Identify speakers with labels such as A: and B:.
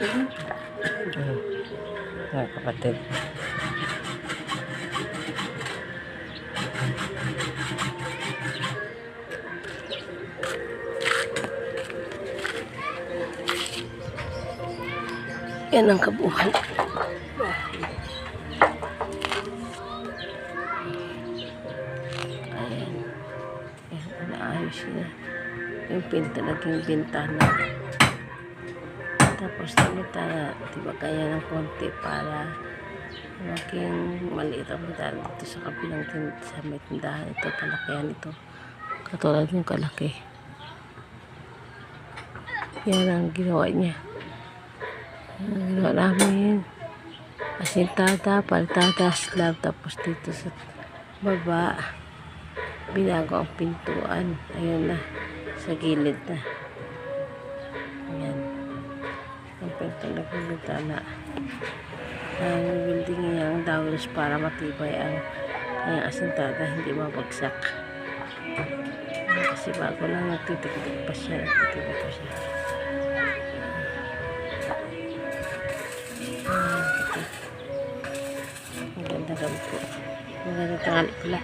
A: Mga kapatid.
B: Yan ang kabuhay. Ayan. Ayan, inaayos niya. Yung naging bintana. Tapos nagmitana, diba kaya ng konti para maging maliit ang bintana dito sa kabilang sa may tindahan. Ito, palakihan ito. Katulad yung kalaki. Yan ang ginawa niya. Ginawa namin asintada, paltada, slab, tapos dito sa baba binago ang pintuan. Ayun na, sa gilid na. Ayan ang pintuan, naging bintana. Ang building niya ang dowels para matibay ang asintada, hindi mabagsak. Kasi bago lang nagtitik-tik pa siya, nagtitik pa siya. Maganda kami po. Maganda tangali pala.